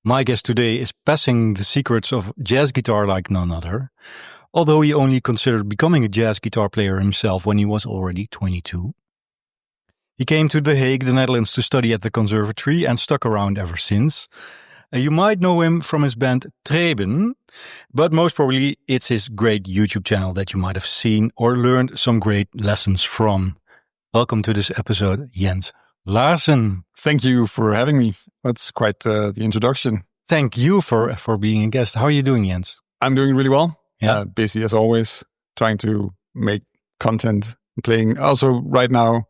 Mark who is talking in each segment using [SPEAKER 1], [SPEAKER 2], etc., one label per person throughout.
[SPEAKER 1] My guest today is passing the secrets of jazz guitar like none other, although he only considered becoming a jazz guitar player himself when he was already 22. He came to The Hague, the Netherlands, to study at the conservatory and stuck around ever since. You might know him from his band Træben, but most probably it's his great YouTube channel that you might have seen or learned some great lessons from. Welcome to this episode, Jens Larsen.
[SPEAKER 2] Thank you for having me. That's quite the introduction.
[SPEAKER 1] Thank you for being a guest. How are you doing, Jens?
[SPEAKER 2] I'm doing really well.
[SPEAKER 1] Yeah.
[SPEAKER 2] Busy as always, trying to make content, playing. Also, right now,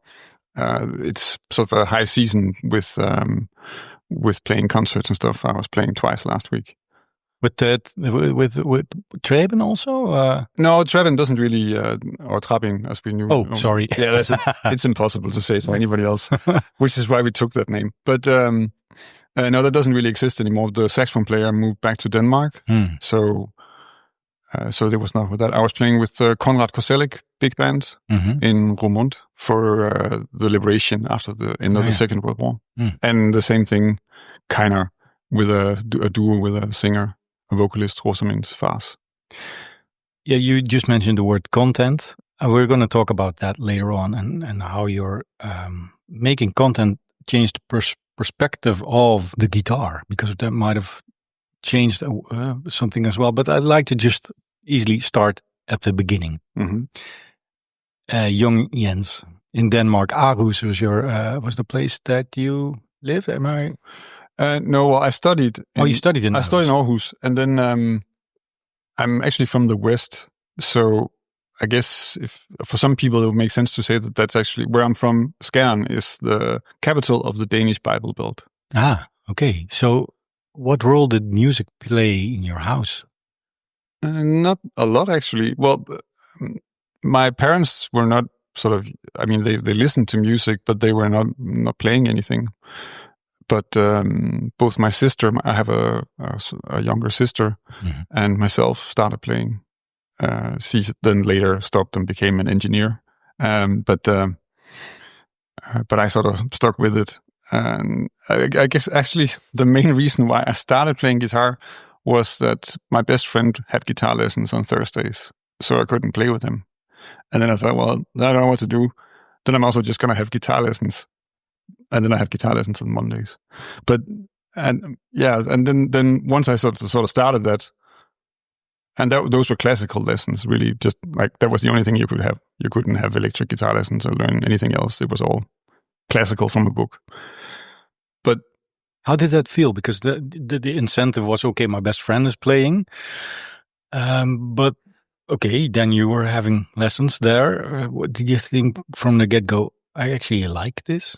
[SPEAKER 2] it's sort of a high season with playing concerts and stuff. I was playing twice last week.
[SPEAKER 1] With Træben also?
[SPEAKER 2] No, Træben doesn't really, or Træben as we knew.
[SPEAKER 1] Oh, sorry.
[SPEAKER 2] Yeah, it's impossible to say so anybody else, which is why we took that name. But no, that doesn't really exist anymore. The saxophone player moved back to Denmark, so there was not with that. I was playing with Konrad Koselleck big band in Roermond for the liberation after the end of the Second World War, and the same thing, kind of with a duo with a singer. A vocalist, Rosamund Fars.
[SPEAKER 1] Yeah, you just mentioned the word content. We're going to talk about that later on and how your making content changed the perspective of the guitar, because that might have changed something as well. But I'd like to just easily start at the beginning. Young Jens in Denmark, Aarhus was the place that you lived. Am I?
[SPEAKER 2] No, well, I studied.
[SPEAKER 1] You studied in Aarhus.
[SPEAKER 2] I studied in Aarhus, and then I'm actually from the West. So I guess if for some people it would make sense to say that that's actually where I'm from. Skjern is the capital of the Danish Bible Belt.
[SPEAKER 1] Ah, okay. So what role did music play in your house?
[SPEAKER 2] Not a lot, actually. Well, my parents were not sort of. I mean, they listened to music, but they were not playing anything. But both my sister, I have a younger sister, and myself started playing. She then later stopped and became an engineer. But I sort of stuck with it. And I guess actually the main reason why I started playing guitar was that my best friend had guitar lessons on Thursdays, so I couldn't play with him. And then I thought, well, I don't know what to do. Then I'm also just going to have guitar lessons. And then I had guitar lessons on Mondays. And then once I sort of started that, and those were classical lessons, really, just like that was the only thing you could have. You couldn't have electric guitar lessons or learn anything else. It was all classical from a book. But
[SPEAKER 1] how did that feel? Because the incentive was, okay, my best friend is playing, but okay, then you were having lessons there. What did you think from the get-go? I actually like this.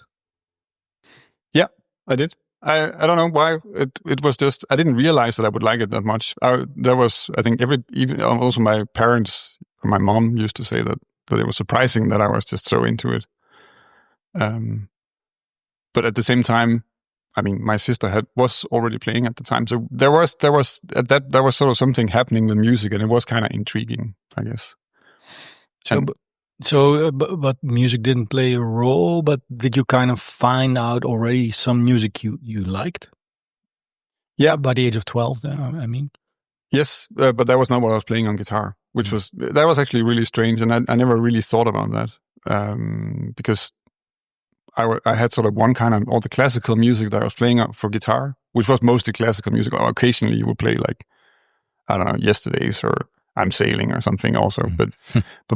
[SPEAKER 2] Yeah, I did. I don't know why. It was just, I didn't realize that I would like it that much. There was, I think, even also my parents, or my mom used to say that it was surprising that I was just so into it. But at the same time, I mean, my sister was already playing at the time, so there was sort of something happening with music, and it was kind of intriguing, I guess.
[SPEAKER 1] But music didn't play a role, but did you kind of find out already some music you liked?
[SPEAKER 2] Yeah.
[SPEAKER 1] By the age of 12, I mean?
[SPEAKER 2] Yes, but that was not what I was playing on guitar, that was actually really strange, and I never really thought about that, because I had sort of one kind of, all the classical music that I was playing for guitar, which was mostly classical music, or occasionally you would play like, I don't know, Yesterdays or I'm Sailing or something also, but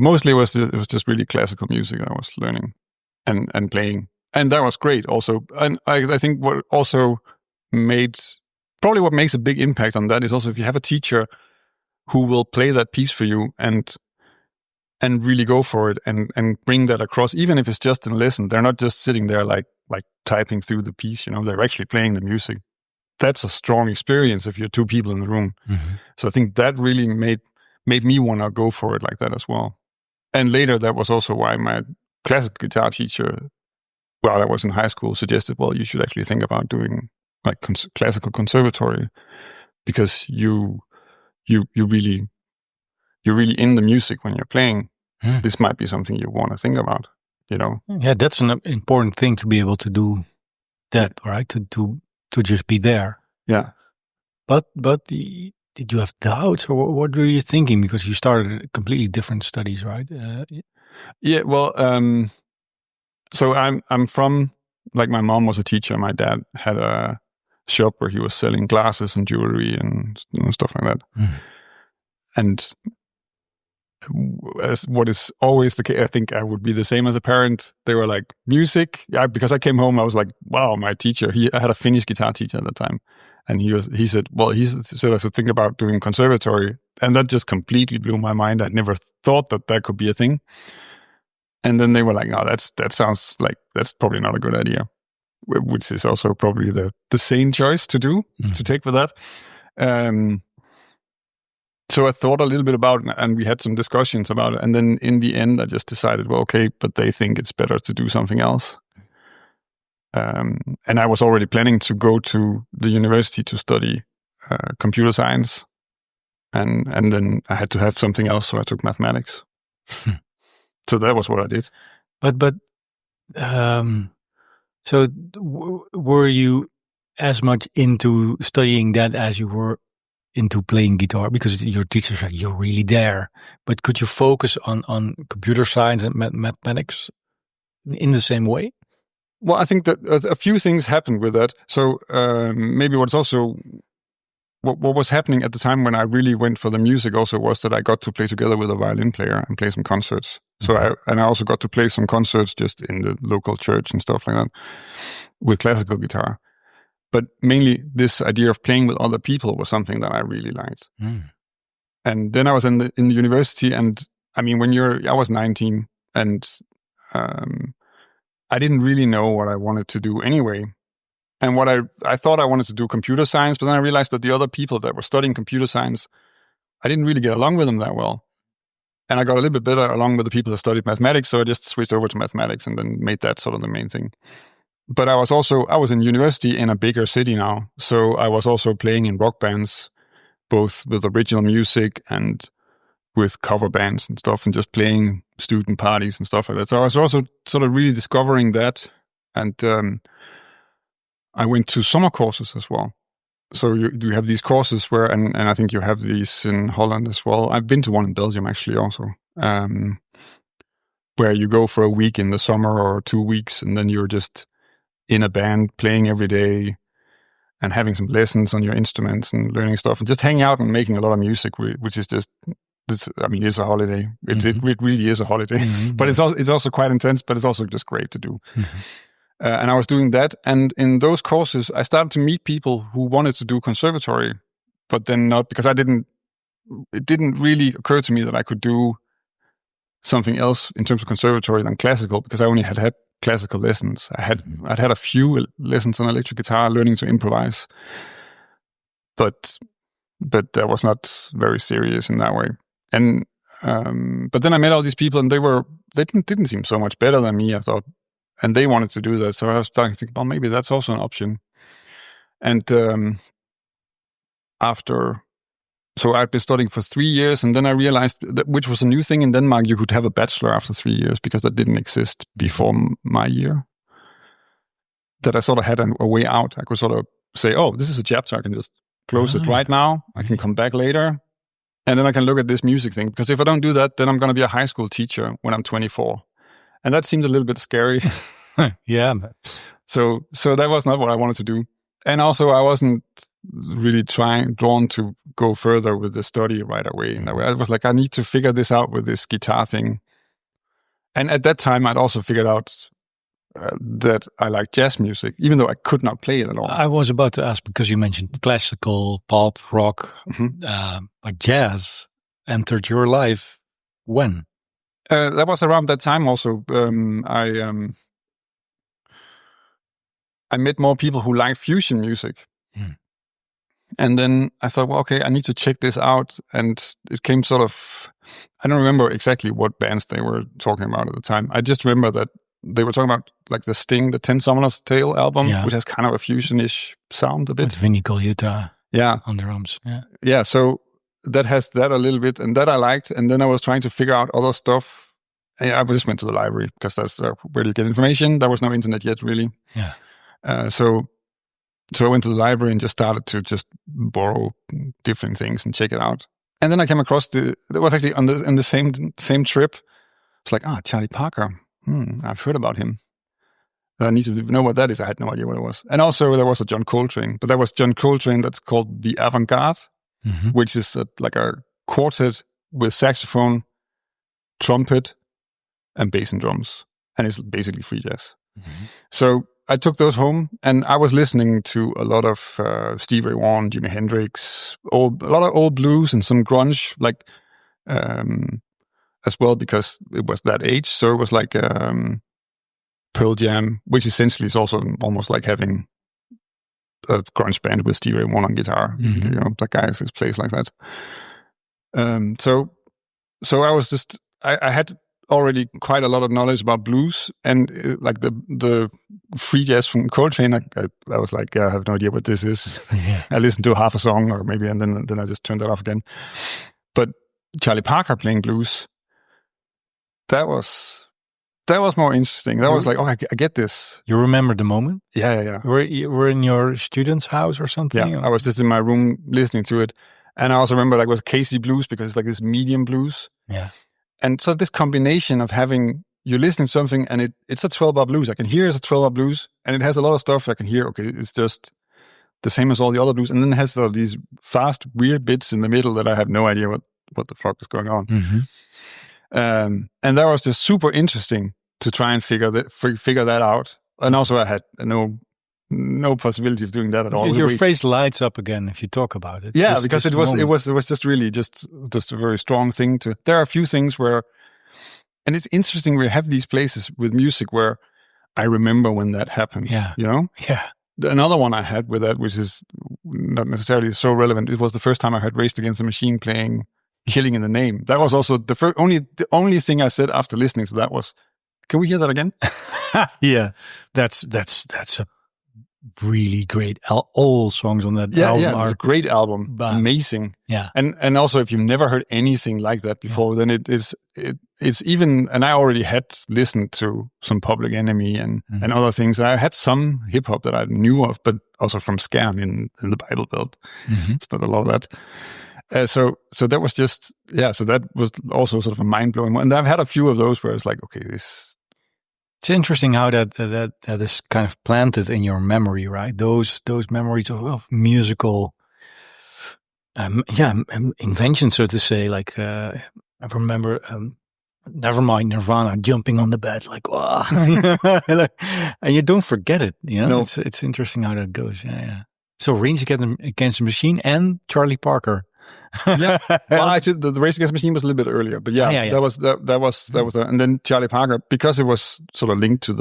[SPEAKER 2] mostly it was just really classical music I was learning and playing, and that was great also. And I think what makes a big impact on that is also if you have a teacher who will play that piece for you and really go for it and bring that across, even if it's just in a lesson. They're not just sitting there like typing through the piece, they're actually playing the music. That's a strong experience if you're two people in the room. So I think that really made me want to go for it like that as well. And later, that was also why my classical guitar teacher, while I was in high school, suggested, well, you should actually think about doing like classical conservatory, because you're really in the music when you're playing. This might be something you want to think about,
[SPEAKER 1] Yeah, that's an important thing to be able to do that, right? To just be there.
[SPEAKER 2] Yeah.
[SPEAKER 1] But did you have doubts, or what were you thinking? Because you started completely different studies, right?
[SPEAKER 2] Yeah, well, so I'm from, like, my mom was a teacher. My dad had a shop where he was selling glasses and jewelry and stuff like that. And as what is always the case, I think I would be the same as a parent. They were like, music. Yeah, because I came home, I was like, wow, my teacher. I had a Finnish guitar teacher at the time, and he said, well, he said I should think about doing conservatory, and that just completely blew my mind. I'd never thought that could be a thing. And then they were like, no, that sounds like that's probably not a good idea, which is also probably the sane choice to do, to take with that. So I thought a little bit about it, and we had some discussions about it. And then in the end, I just decided, well, okay, but they think it's better to do something else. And I was already planning to go to the university to study computer science. And then I had to have something else, so I took mathematics. So that was what I did.
[SPEAKER 1] But so were you as much into studying that as you were into playing guitar? Because your teacher's like, you're really there. But could you focus on computer science and mathematics in the same way?
[SPEAKER 2] Well, I think that a few things happened with that. So maybe what's also what was happening at the time when I really went for the music also was that I got to play together with a violin player and play some concerts. So I also got to play some concerts just in the local church and stuff like that with classical guitar. But mainly this idea of playing with other people was something that I really liked. And then I was in the university, and I mean, I was 19, and I didn't really know what I wanted to do anyway. And what I thought I wanted to do computer science, but then I realized that the other people that were studying computer science, I didn't really get along with them that well. And I got a little bit better along with the people that studied mathematics, so I just switched over to mathematics and then made that sort of the main thing. But I was in university in a bigger city now, so I was also playing in rock bands, both with original music and with cover bands and stuff, and just playing student parties and stuff like that. So I was also sort of really discovering that, and I went to summer courses as well. So you have these courses where, and I think you have these in Holland as well. I've been to one in Belgium actually also, where you go for a week in the summer or 2 weeks, and then you're just in a band playing every day and having some lessons on your instruments and learning stuff and just hanging out and making a lot of music, which is just, it's a holiday. It really is a holiday, but it's also quite intense, but it's also just great to do. And I was doing that. And in those courses, I started to meet people who wanted to do conservatory, but then not, because it didn't really occur to me that I could do something else in terms of conservatory than classical, because I only had classical lessons. I'd had a few lessons on electric guitar, learning to improvise, but that was not very serious in that way. And but then I met all these people, and they didn't seem so much better than me, I thought, and they wanted to do that. So I was starting to think, well, maybe that's also an option. And so I'd been studying for 3 years, and then I realized that, which was a new thing in Denmark, you could have a bachelor after 3 years, because that didn't exist before my year. That I sort of had a way out. I could sort of say, oh, this is a chapter, I can just close it right now. I can come back later, and then I can look at this music thing. Because if I don't do that, then I'm going to be a high school teacher when I'm 24. And that seemed a little bit scary.
[SPEAKER 1] Yeah.
[SPEAKER 2] So that was not what I wanted to do. And also I wasn't really drawn to go further with the study right away. In that way, I was like, I need to figure this out with this guitar thing. And at that time, I'd also figured out that I like jazz music, even though I could not play it at all.
[SPEAKER 1] I was about to ask, because you mentioned classical, pop, rock, like jazz entered your life when?
[SPEAKER 2] That was around that time also. I met more people who liked fusion music. And then I thought, well, okay, I need to check this out. And it came sort of, I don't remember exactly what bands they were talking about at the time. I just remember that they were talking about like the Sting, the 10 Summoner's Tale album, which has kind of a fusion-ish sound a bit.
[SPEAKER 1] With Vinnie Colaiuta on drums.
[SPEAKER 2] Yeah, so that has that a little bit, and that I liked. And then I was trying to figure out other stuff. And I just went to the library, because that's where you get information. There was no internet yet, really.
[SPEAKER 1] Yeah.
[SPEAKER 2] So I went to the library and just started to just borrow different things and check it out. And then I came across that was actually in the same trip. It's like, Charlie Parker. I've heard about him. I need to know what that is. I had no idea what it was. And also there was a John Coltrane, but there was John Coltrane that's called the Avant-Garde, which is like a quartet with saxophone, trumpet, and bass and drums. And it's basically free jazz. So I took those home, and I was listening to a lot of Stevie Ray Vaughan, Jimi Hendrix, a lot of old blues and some grunge, like as well, because it was that age. So it was like Pearl Jam, which essentially is also almost like having a grunge band with Stevie Ray Vaughan on guitar. You know, like guys plays like that. So I was just I had already quite a lot of knowledge about blues, and like the free jazz from Coltrane, I was like, I have no idea what this is. I listened to half a song or maybe, and then I just turned it off again. But Charlie Parker playing blues, that was more interesting. That was like, I get this.
[SPEAKER 1] You remember the moment?
[SPEAKER 2] Yeah.
[SPEAKER 1] You were in your student's house or something?
[SPEAKER 2] Yeah, I was just in my room listening to it. And I also remember like it was Casey blues, because it's like this medium blues.
[SPEAKER 1] Yeah.
[SPEAKER 2] And so this combination of you're listening to something and it's a 12-bar blues. I can hear it's a 12-bar blues, and it has a lot of stuff I can hear. Okay, it's just the same as all the other blues. And then it has these fast, weird bits in the middle that I have no idea what the fuck is going on. And that was just super interesting to try and figure that out. And also I had no possibility of doing that at all.
[SPEAKER 1] Your face lights up again if you talk about it.
[SPEAKER 2] Yeah, because it was just really just a very strong thing to. There are a few things where, and it's interesting. We have these places with music where I remember when that happened.
[SPEAKER 1] Yeah,
[SPEAKER 2] you know.
[SPEAKER 1] Yeah.
[SPEAKER 2] Another one I had with that, which is not necessarily so relevant. It was the first time I heard Rage Against the Machine playing "Killing in the Name." That was also the only thing I said after listening to that was, "Can we hear that again?"
[SPEAKER 1] Yeah, that's a really great. All songs on that album
[SPEAKER 2] are a great album, amazing.
[SPEAKER 1] Yeah,
[SPEAKER 2] and also if you've never heard anything like that before, then it's even. And I already had listened to some Public Enemy and other things. I had some hip hop that I knew of, but also from Scam in the Bible Belt. It's not a lot of that. So that was just So that was also sort of a mind blowing one. And I've had a few of those where it's like, okay, this.
[SPEAKER 1] It's interesting how that is kind of planted in your memory, right? Those memories of musical, invention, so to say. Like I remember, Nevermind, Nirvana jumping on the bed, like wow, and you don't forget it. You know, no. It's interesting how that goes. Yeah. So Rage Against the Machine and Charlie Parker.
[SPEAKER 2] Yeah, well, actually, the Rage Against the Machine was a little bit earlier, but that was, and then Charlie Parker, because it was sort of linked to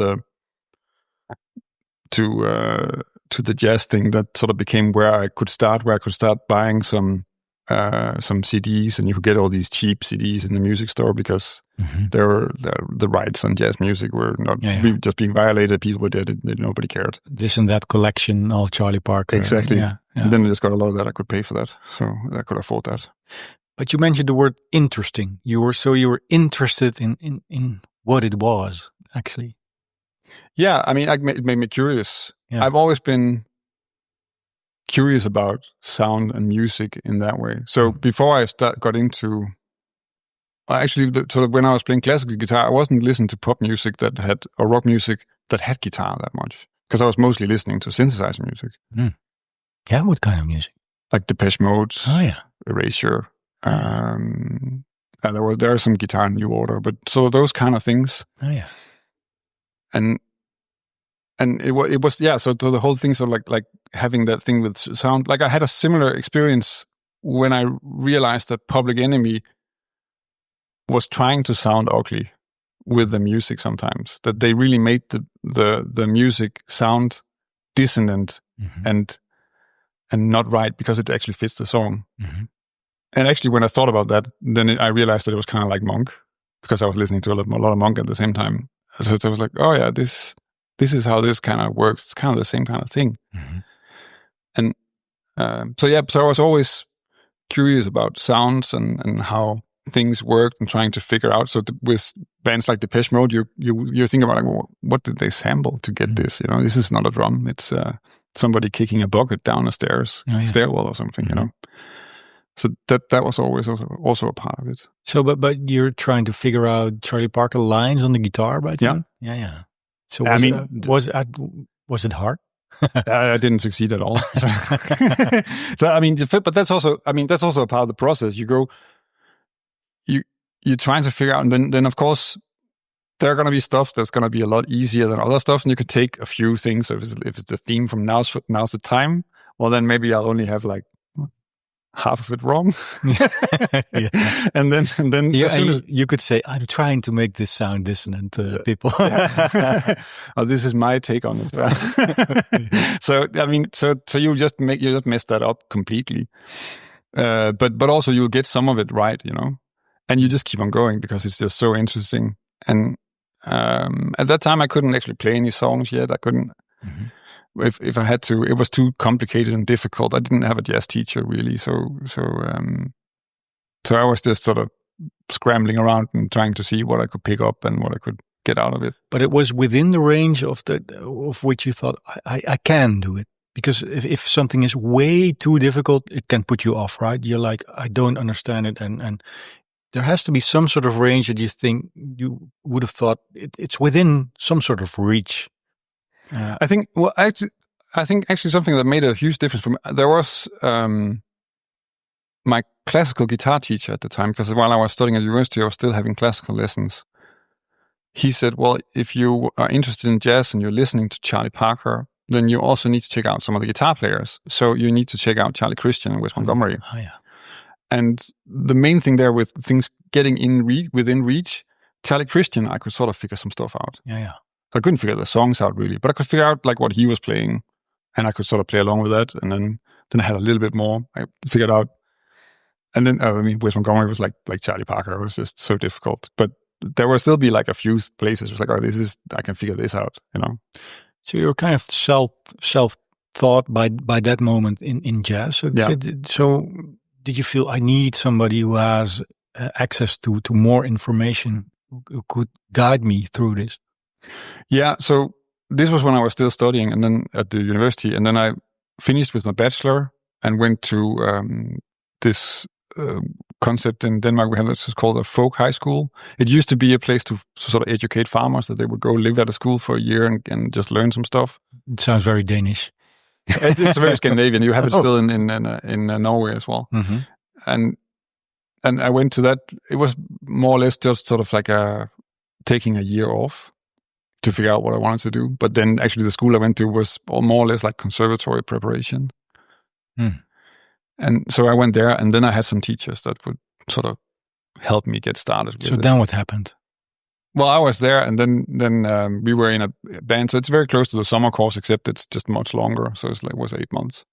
[SPEAKER 2] the jazz thing, that sort of became where I could start buying some CDs, and you could get all these cheap CDs in the music store because the rights on jazz music were not just being violated. People did it, nobody cared.
[SPEAKER 1] This and that collection of Charlie Parker.
[SPEAKER 2] Exactly. Yeah. And then I just got a lot of that. I could pay for that, so I could afford that.
[SPEAKER 1] But you mentioned the word interesting. You were interested in what it was actually.
[SPEAKER 2] Yeah, I mean, it made me curious.
[SPEAKER 1] Yeah.
[SPEAKER 2] I've always been curious about sound and music in that way. So before I got into, when I was playing classical guitar, I wasn't listening to pop music or rock music that had guitar that much, because I was mostly listening to synthesizer music.
[SPEAKER 1] Yeah, what kind of music?
[SPEAKER 2] Like Depeche Mode, Erasure. There are some guitar in New Order, but so those kind of things.
[SPEAKER 1] Oh yeah,
[SPEAKER 2] and it was So the whole thing, so like having that thing with sound. Like I had a similar experience when I realized that Public Enemy was trying to sound ugly with the music sometimes. That they really made the music sound dissonant and not right, because it actually fits the song. And actually, when I thought about that, then I realized that it was kind of like Monk, because I was listening to a lot of Monk at the same time. So I was like, oh yeah, this is how this kind of works. It's kind of the same kind of thing. And so I was always curious about sounds and how things worked, and trying to figure out. So with bands like Depeche Mode, you think about like, well, what did they sample to get this? You know, this is not a drum. It's somebody kicking a bucket down a stairwell or something, you know. So that was always also a part of it.
[SPEAKER 1] So, but you're trying to figure out Charlie Parker lines on the guitar, right?
[SPEAKER 2] Yeah.
[SPEAKER 1] Yeah. So was it hard?
[SPEAKER 2] I didn't succeed at all. So I mean, but that's also a part of the process. You're trying to figure out, and then of course there are going to be stuff that's going to be a lot easier than other stuff, and you can take a few things. So if it's the theme from Now's the Time, well then maybe I'll only have like half of it wrong. and then
[SPEAKER 1] you could say, I'm trying to make this sound dissonant, people.
[SPEAKER 2] Oh, this is my take on it. So I mean, so you just mess that up completely. But also you'll get some of it right, you know, and you just keep on going because it's just so interesting. And at that time I couldn't actually play any songs yet. I couldn't. If I had to, it was too complicated and difficult. I didn't have a jazz teacher really, so I was just sort of scrambling around and trying to see what I could pick up and what I could get out of it.
[SPEAKER 1] But it was within the range of which you thought I can do it, because if something is way too difficult, it can put you off, right? You're like, I don't understand it, and there has to be some sort of range that you think you would have thought it's within some sort of reach.
[SPEAKER 2] I think actually something that made a huge difference for me, there was my classical guitar teacher at the time, because while I was studying at university, I was still having classical lessons. He said, well, if you are interested in jazz and you're listening to Charlie Parker, then you also need to check out some of the guitar players. So you need to check out Charlie Christian and Wes Montgomery.
[SPEAKER 1] Oh, yeah.
[SPEAKER 2] And the main thing there with things getting within reach, Charlie Christian, I could sort of figure some stuff out.
[SPEAKER 1] Yeah.
[SPEAKER 2] I couldn't figure the songs out really, but I could figure out like what he was playing, and I could sort of play along with that. And then I had a little bit more I figured out. And then Wes Montgomery was like Charlie Parker. It was just so difficult, but there will still be like a few places where it's like, oh, I can figure this out, you know.
[SPEAKER 1] So you're kind of self-taught by that moment in jazz. So did you feel I need somebody who has access to more information, who could guide me through this?
[SPEAKER 2] Yeah, so this was when I was still studying, and then at the university, and then I finished with my bachelor and went to this concept in Denmark. We have this called a folk high school. It used to be a place to sort of educate farmers, that they would go live at a school for a year and just learn some stuff.
[SPEAKER 1] It sounds very Danish.
[SPEAKER 2] It's very Scandinavian. You have it still in Norway as well.
[SPEAKER 1] Mm-hmm.
[SPEAKER 2] And I went to that. It was more or less just sort of like taking a year off to figure out what I wanted to do. But then actually the school I went to was more or less like conservatory preparation. And so I went there, and then I had some teachers that would sort of help me get started with it.
[SPEAKER 1] Then what happened?
[SPEAKER 2] Well, I was there, and then we were in a band. So it's very close to the summer course, except it's just much longer. So it was 8 months.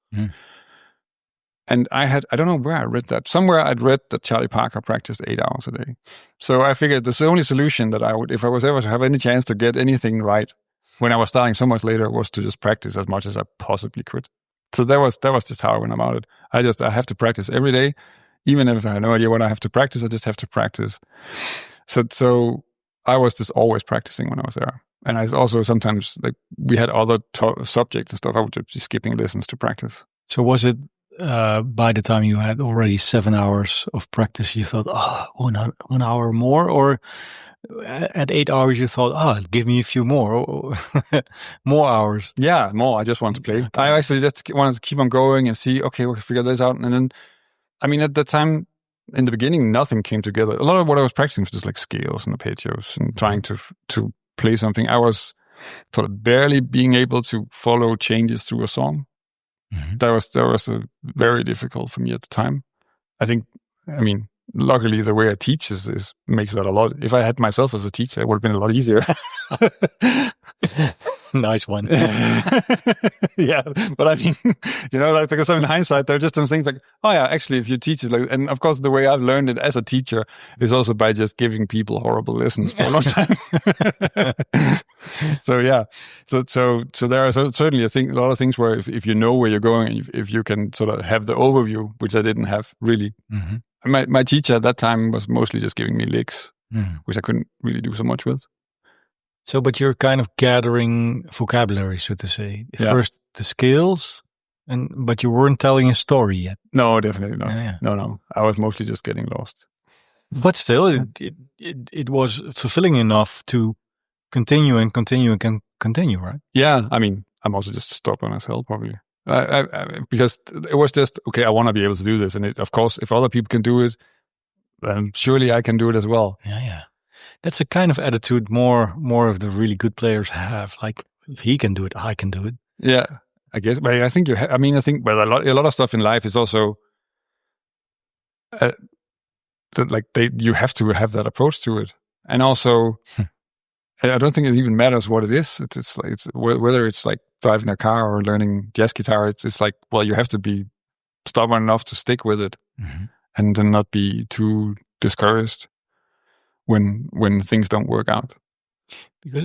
[SPEAKER 2] And I don't know where I read that. Somewhere I'd read that Charlie Parker practiced 8 hours a day. So I figured the only solution that I would, if I was ever to have any chance to get anything right when I was starting so much later, was to just practice as much as I possibly could. So that was just how I went about it. I have to practice every day, even if I have no idea what I have to practice. I just have to practice. So I was just always practicing when I was there. And I also sometimes, like, we had other subjects and stuff. I would just be skipping lessons to practice.
[SPEAKER 1] So was it by the time you had already 7 hours of practice, you thought, 1 hour more? Or at 8 hours, you thought, give me a few more hours?
[SPEAKER 2] Yeah, more. I just wanted to play. Okay. I actually just wanted to keep on going and see, okay, we can figure this out. And then, I mean, at the time, in the beginning, nothing came together. A lot of what I was practicing was just like scales and arpeggios and trying to play something. I was sort of barely being able to follow changes through a song. Mm-hmm. That was very difficult for me at the time. I mean, luckily the way I teach is makes that a lot. If I had myself as a teacher, it would have been a lot easier.
[SPEAKER 1] Nice one.
[SPEAKER 2] Yeah, but I mean, like in hindsight, there are just some things like, oh yeah, actually, if you teach it, like, and of course, the way I've learned it as a teacher is also by just giving people horrible lessons for a long time. So yeah, so there are certainly a lot of things where if you know where you're going, and if you can sort of have the overview, which I didn't have really. Mm-hmm. My teacher at that time was mostly just giving me licks, which I couldn't really do so much with.
[SPEAKER 1] So, but you're kind of gathering vocabulary, so to say.
[SPEAKER 2] Yeah.
[SPEAKER 1] First the skills, but you weren't telling a story yet.
[SPEAKER 2] No, definitely not.
[SPEAKER 1] Yeah.
[SPEAKER 2] No. I was mostly just getting lost.
[SPEAKER 1] But still, it was fulfilling enough to continue, right?
[SPEAKER 2] Yeah, I mean, I'm also just stubborn as hell, probably. Because it was just, okay, I want to be able to do this. And of course, if other people can do it, then surely I can do it as well.
[SPEAKER 1] Yeah. That's a kind of attitude more of the really good players have. Like, if he can do it, I can do it.
[SPEAKER 2] Yeah, I guess. But I think a lot of stuff in life is also you have to have that approach to it. And also, I don't think it even matters what it is. It's whether it's like driving a car or learning jazz guitar. It's like, well, you have to be stubborn enough to stick with it, and then not be too discouraged when things don't work out.
[SPEAKER 1] Because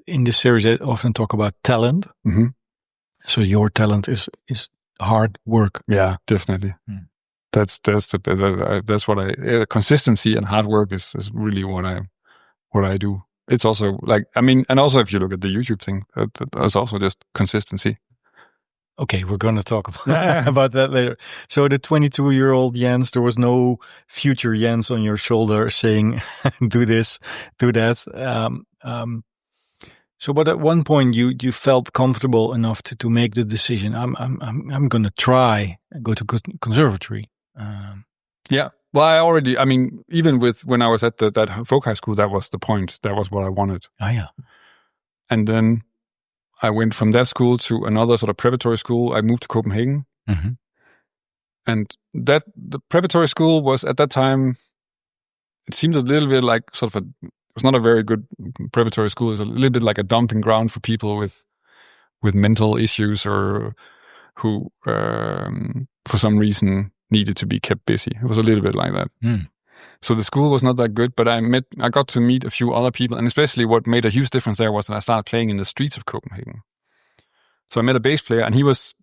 [SPEAKER 1] in this series, I often talk about talent.
[SPEAKER 2] Mm-hmm.
[SPEAKER 1] So your talent is hard work.
[SPEAKER 2] Yeah, definitely. That's what consistency and hard work is really what I do. It's also like, I mean, and also if you look at the YouTube thing, that's also just consistency.
[SPEAKER 1] Okay, we're going to talk about that later. So the 22-year-old Jens, there was no future Jens on your shoulder saying, do this, do that. So, but at one point you felt comfortable enough to make the decision. I'm going to try and go to conservatory.
[SPEAKER 2] Yeah. Well, even when I was at that folk high school, that was the point. That was what I wanted.
[SPEAKER 1] Yeah. And
[SPEAKER 2] then I went from that school to another sort of preparatory school. I moved to Copenhagen.
[SPEAKER 1] Mm-hmm.
[SPEAKER 2] And the preparatory school was at that time, it seemed a little bit like it was not a very good preparatory school. It was a little bit like a dumping ground for people with mental issues or who, for some reason, needed to be kept busy. It was a little bit like that. So the school was not that good, but I got to meet a few other people, and especially what made a huge difference there was that I started playing in the streets of Copenhagen. So I met a bass player, and he was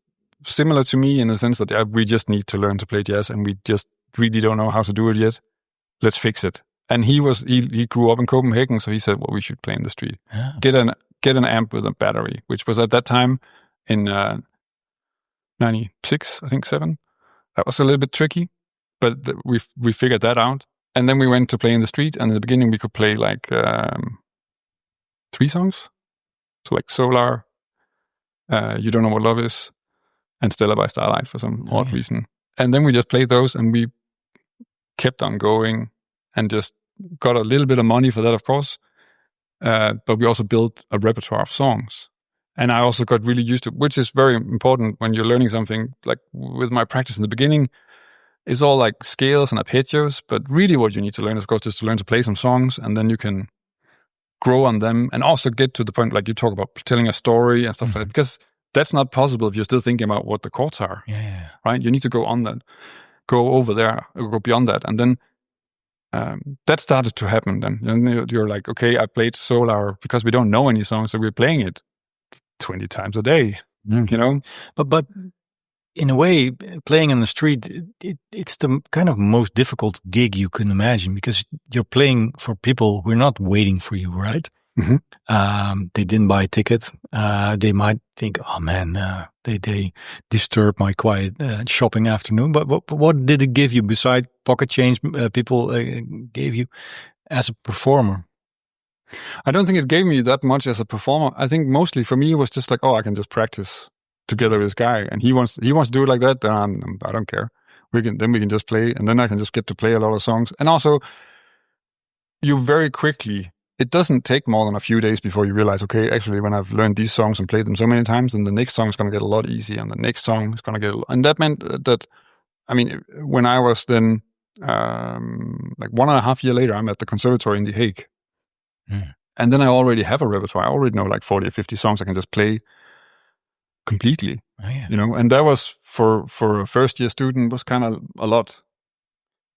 [SPEAKER 2] similar to me in the sense that we just need to learn to play jazz, and we just really don't know how to do it yet. Let's fix it. And he grew up in Copenhagen, so he said, well, we should play in the street.
[SPEAKER 1] Yeah.
[SPEAKER 2] Get an amp with a battery, which was at that time in 96, I think 7. That was a little bit tricky, but we figured that out. And then we went to play in the street, and in the beginning we could play like 3 songs. So like Solar, You Don't Know What Love Is, and Stella by Starlight for some odd reason. And then we just played those, and we kept on going and just got a little bit of money for that, of course. But we also built a repertoire of songs. And I also got really used to, which is very important when you're learning something, like with my practice in the beginning, it's all like scales and arpeggios, but really what you need to learn, of course, is to learn to play some songs, and then you can grow on them and also get to the point, like you talk about telling a story and stuff like that, because that's not possible if you're still thinking about what the chords are, right? You need to go over there, go beyond that. And then that started to happen then. And you're like, okay, I played Solar because we don't know any songs, so we're playing it 20 times a day, you know?
[SPEAKER 1] But in a way, playing in the street, it's the kind of most difficult gig you can imagine, because you're playing for people who are not waiting for you, right?
[SPEAKER 2] Mm-hmm.
[SPEAKER 1] They didn't buy a ticket. They might think, oh man, they disturb my quiet shopping afternoon. But what did it give you beside pocket change people gave you as a performer?
[SPEAKER 2] I don't think it gave me that much as a performer. I think mostly for me it was just like, oh, I can just practice together with this guy, and he wants to do it like that. Then I don't care. We can just play, and then I can just get to play a lot of songs. And also, you very quickly, it doesn't take more than a few days before you realize, okay, actually, when I've learned these songs and played them so many times, then the next song is going to get a lot easier, and the next song is going to get, and that meant that, I mean, when I was then like 1.5 years later, I'm at the conservatory in The Hague. And then I already have a repertoire. I already know like 40 or 50 songs I can just play completely, you know, and that was for a first year student was kind of a lot.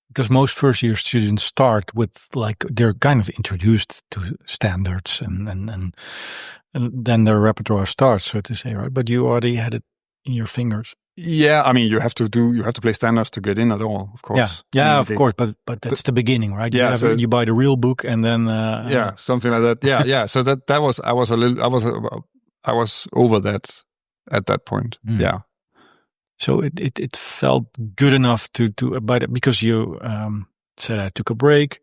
[SPEAKER 1] Because most first year students start with like, they're kind of introduced to standards and then their repertoire starts, so to say, right? But you already had it in your fingers.
[SPEAKER 2] Yeah, I mean, you have to play standards to get in at all, of course.
[SPEAKER 1] Yeah, of course. But that's the beginning, right?
[SPEAKER 2] Yeah,
[SPEAKER 1] you buy the real book and then
[SPEAKER 2] something like that. Yeah. So I was over that at that point. Yeah.
[SPEAKER 1] So it felt good enough to because you said I took a break.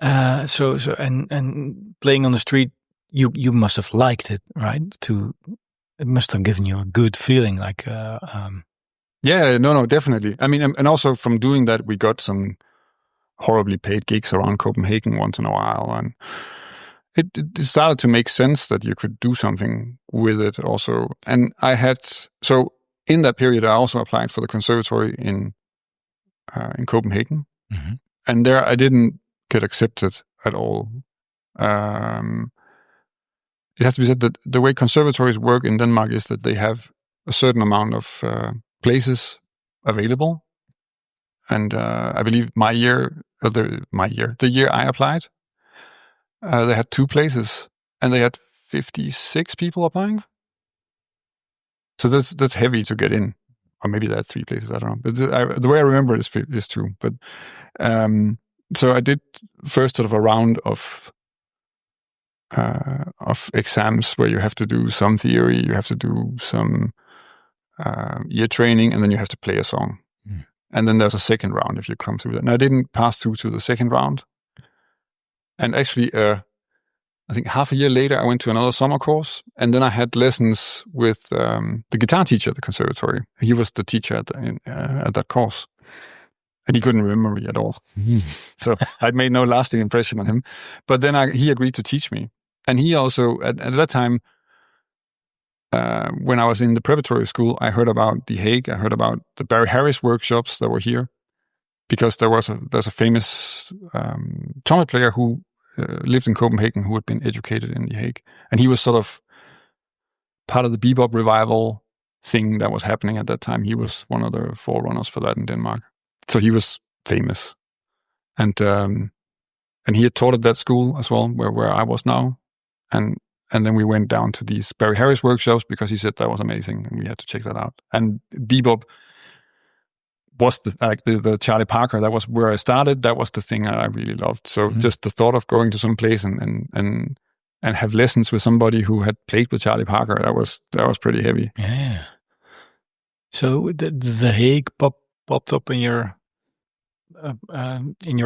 [SPEAKER 1] So and playing on the street, you must have liked it, right? It must have given you a good feeling, like.
[SPEAKER 2] Yeah, no, definitely. I mean, and also from doing that, we got some horribly paid gigs around Copenhagen once in a while, and it started to make sense that you could do something with it also. And so in that period, I also applied for the conservatory in Copenhagen, and there I didn't get accepted at all. It has to be said that the way conservatories work in Denmark is that they have a certain amount of places available, and I believe the year I applied, they had 2 places, and they had 56 people applying. So that's heavy to get in, or maybe that's 3 places. I don't know, but the way I remember it is 2. But so I did first sort of a round of exams where you have to do some theory, you have to do some ear training, and then you have to play a song. And then there's a second round if you come through that. And I didn't pass through to the second round. And actually, I think half a year later, I went to another summer course, and then I had lessons with the guitar teacher at the conservatory. He was the teacher at that course, and he couldn't remember me at all. So I'd made no lasting impression on him. But then he agreed to teach me. And he also, at that time, when I was in the preparatory school, I heard about the Hague. I heard about the Barry Harris workshops that were here, because there's a famous trumpet player who lived in Copenhagen who had been educated in the Hague, and he was sort of part of the Bebop revival thing that was happening at that time. He was one of the forerunners for that in Denmark, so he was famous, and he had taught at that school as well, where I was now, and then we went down to these Barry Harris workshops because he said that was amazing, and we had to check that out. And Bebop was the Charlie Parker. That was where I started. That was the thing I really loved. So just the thought of going to some place and have lessons with somebody who had played with Charlie Parker, that was pretty heavy.
[SPEAKER 1] Yeah. So the Hague popped up in your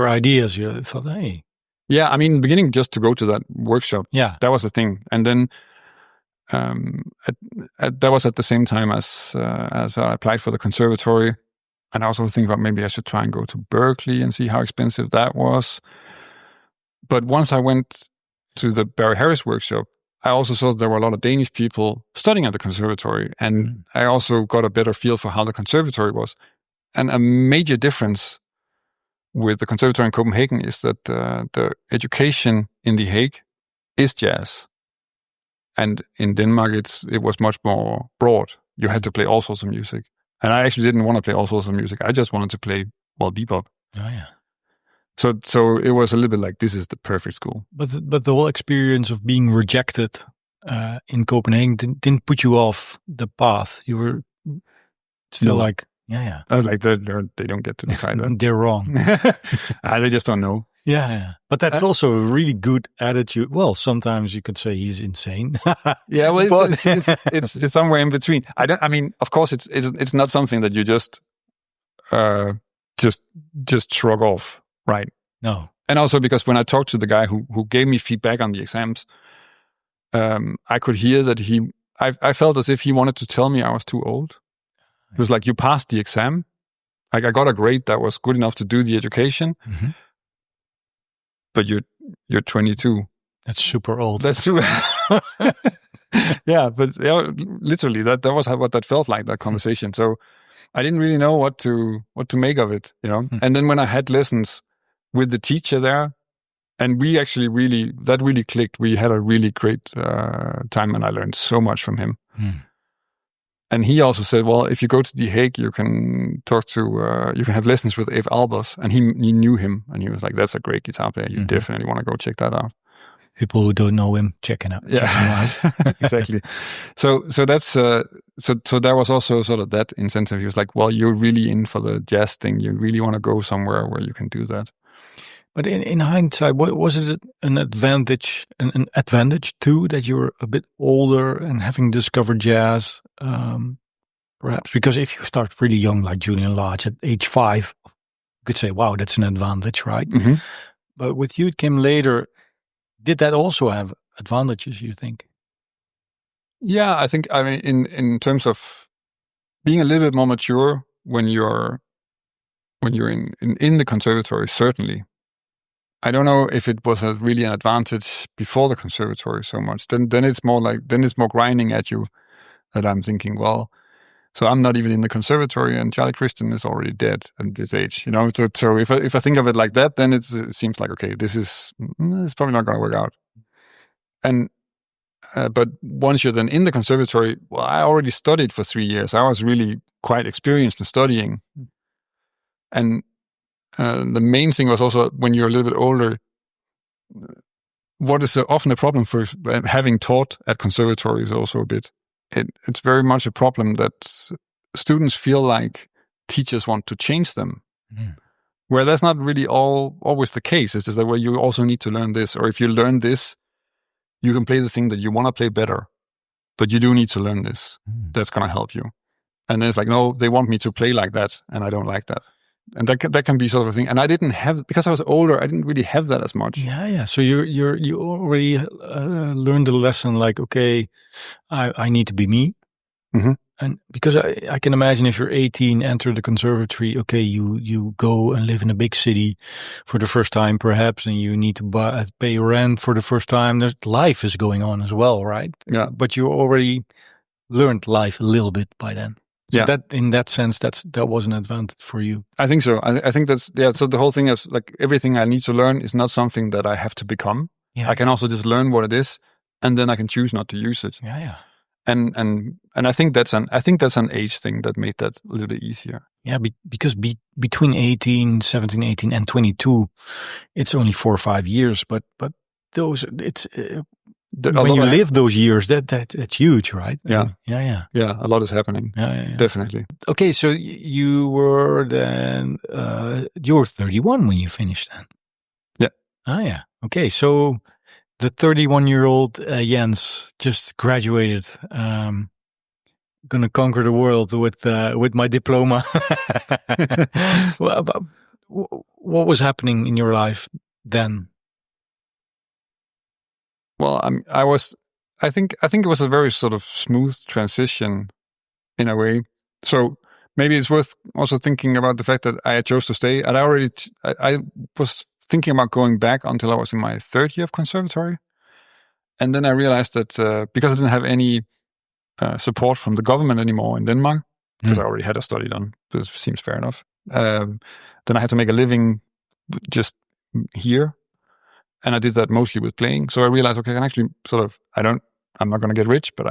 [SPEAKER 1] ideas. You thought, hey.
[SPEAKER 2] Yeah, I mean, in the beginning, just to go to that workshop.
[SPEAKER 1] Yeah,
[SPEAKER 2] that was the thing. And then that was at the same time as I applied for the conservatory. And I was also thinking about maybe I should try and go to Berkeley and see how expensive that was. But once I went to the Barry Harris workshop, I also saw that there were a lot of Danish people studying at the conservatory. And I also got a better feel for how the conservatory was. And a major difference with the conservatory in Copenhagen is that the education in The Hague is jazz. And in Denmark, it was much more broad. You had to play all sorts of music. And I actually didn't want to play all sorts of music. I just wanted to play, bebop.
[SPEAKER 1] Oh, yeah.
[SPEAKER 2] So it was a little bit like, this is the perfect school.
[SPEAKER 1] But the whole experience of being rejected in Copenhagen didn't put you off the path. You were still like, yeah.
[SPEAKER 2] I was like, they don't get to try that.
[SPEAKER 1] They're wrong.
[SPEAKER 2] They just don't know.
[SPEAKER 1] Yeah. But that's also a really good attitude. Well, sometimes you could say he's insane.
[SPEAKER 2] Yeah, well, it's somewhere in between. I mean, of course, it's not something that you just shrug off, right?
[SPEAKER 1] No.
[SPEAKER 2] And also because when I talked to the guy who gave me feedback on the exams, I could hear that I felt as if he wanted to tell me I was too old. It was like, you passed the exam. Like, I got a grade that was good enough to do the education. Mm-hmm. But you're 22.
[SPEAKER 1] That's super old.
[SPEAKER 2] That's super. Yeah, but literally that was what that felt like, that conversation. So I didn't really know what to make of it, you know. Mm. And then when I had lessons with the teacher there, and we actually really clicked. We had a really great time, and I learned so much from him. Mm. And he also said, well, if you go to The Hague, you can you can have lessons with Eve Albers. And he knew him, and he was like, that's a great guitar player. You definitely want to go check that out.
[SPEAKER 1] People who don't know him, check him out.
[SPEAKER 2] Yeah, exactly. So that's so there was also sort of that incentive. He was like, well, you're really in for the jazz thing. You really want to go somewhere where you can do that.
[SPEAKER 1] But in hindsight, was it an advantage too that you were a bit older and having discovered jazz, perhaps? Because if you start really young, like Julian Lage at age 5, you could say, wow, that's an advantage, right?
[SPEAKER 2] Mm-hmm.
[SPEAKER 1] But with you, it came later. Did that also have advantages, you think?
[SPEAKER 2] Yeah, I think, I mean, in terms of being a little bit more mature when you're in the conservatory, certainly. I don't know if it was really an advantage before the conservatory so much. Then it's more grinding at you that I'm thinking, well, so I'm not even in the conservatory and Charlie Christian is already dead at this age, you know? So if I think of it like that, then it seems like, okay, this is probably not going to work out. And, but once you're then in the conservatory, well, I already studied for 3 years. I was really quite experienced in studying. And the main thing was also when you're a little bit older, what is often a problem for having taught at conservatories also a bit. It's very much a problem that students feel like teachers want to change them, where that's not really always the case. It's just that, well, you also need to learn this, or if you learn this, you can play the thing that you want to play better, but you do need to learn this. That's going to help you. And then it's like, no, they want me to play like that, and I don't like that. And that can be sort of a thing. And I didn't have, because I was older, I didn't really have that as much.
[SPEAKER 1] Yeah. So you already learned the lesson. Like, okay, I need to be me.
[SPEAKER 2] Mm-hmm.
[SPEAKER 1] And because I can imagine if you're 18, enter the conservatory. Okay, you go and live in a big city for the first time, perhaps, and you need to pay rent for the first time. Life is going on as well, right?
[SPEAKER 2] Yeah.
[SPEAKER 1] But you already learned life a little bit by then. So that, in that sense, that was an advantage for you.
[SPEAKER 2] I think so. I think that's, so the whole thing is like everything I need to learn is not something that I have to become. Yeah. I can also just learn what it is, and then I can choose not to use it.
[SPEAKER 1] Yeah.
[SPEAKER 2] And I think that's an age thing that made that a little bit easier.
[SPEAKER 1] Yeah, because between 17, 18 and 22, it's only 4 or 5 years, but those, it's, when you live those years, that's huge, right?
[SPEAKER 2] Yeah.
[SPEAKER 1] Yeah.
[SPEAKER 2] A lot is happening.
[SPEAKER 1] Yeah.
[SPEAKER 2] Definitely.
[SPEAKER 1] Okay, so you were then you were 31 when you finished then.
[SPEAKER 2] Yeah.
[SPEAKER 1] Ah, yeah. Okay, so the 31-year-old Jens just graduated. Gonna conquer the world with my diploma. What was happening in your life then?
[SPEAKER 2] Well, I think it was a very sort of smooth transition in a way. So maybe it's worth also thinking about the fact that I chose to stay. And I was thinking about going back until I was in my 3rd year of conservatory. And then I realized that because I didn't have any support from the government anymore in Denmark, because I already had a study done, this seems fair enough, then I had to make a living just here. And I did that mostly with playing. So I realized, okay, I can actually I'm not going to get rich, but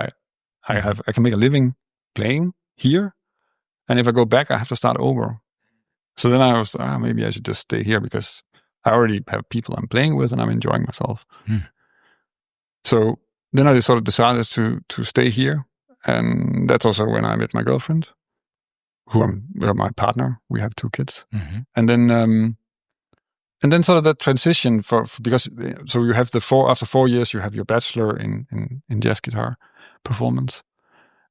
[SPEAKER 2] I can make a living playing here. And if I go back, I have to start over. So then I was, maybe I should just stay here because I already have people I'm playing with and I'm enjoying myself. So then I sort of decided to stay here. And that's also when I met my girlfriend, who I'm my partner. We have 2 kids. And then sort of that transition because you have after 4 years, you have your bachelor in jazz guitar performance.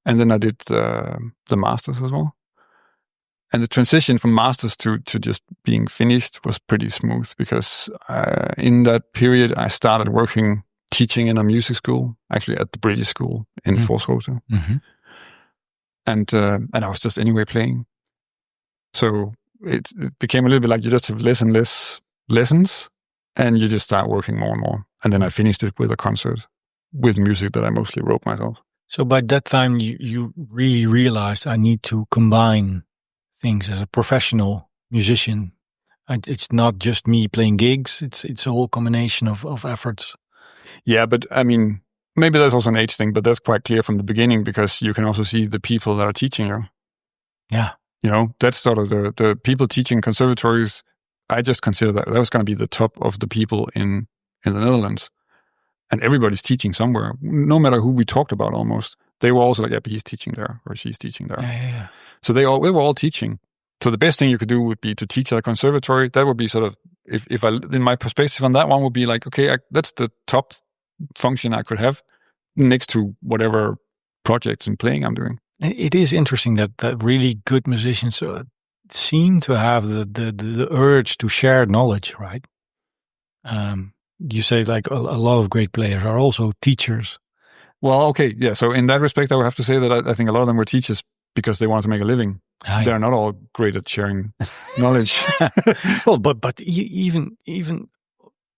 [SPEAKER 2] And then I did the masters as well. And the transition from masters to just being finished was pretty smooth because in that period, I started teaching in a music school, actually at the British school in Forsholte. And I was just anyway playing. So it became a little bit like you just have less and less lessons and you just start working more and more. And then I finished it with a concert with music that I mostly wrote myself.
[SPEAKER 1] So by that time, you really realized I need to combine things as a professional musician. It's not just me playing gigs. It's a whole combination of efforts.
[SPEAKER 2] Yeah, but I mean, maybe that's also an age thing, but that's quite clear from the beginning because you can also see the people that are teaching you.
[SPEAKER 1] Yeah.
[SPEAKER 2] You know, that's sort of the people teaching conservatories. I just consider that was going to be the top of the people in the Netherlands. And everybody's teaching somewhere, no matter who we talked about almost. they were also like, yeah, but he's teaching there or she's teaching there.
[SPEAKER 1] Yeah.
[SPEAKER 2] So they were all teaching. So the best thing you could do would be to teach at a conservatory. That would be sort of, if I, in my perspective on that one would be like, okay, that's the top function I could have next to whatever projects and playing I'm doing.
[SPEAKER 1] It is interesting that really good musicians seem to have the urge to share knowledge, right? You say like a lot of great players are also teachers.
[SPEAKER 2] Well, okay, yeah. So in that respect, I would have to say that I think a lot of them were teachers because they wanted to make a living. They're not all great at sharing knowledge.
[SPEAKER 1] Well, but even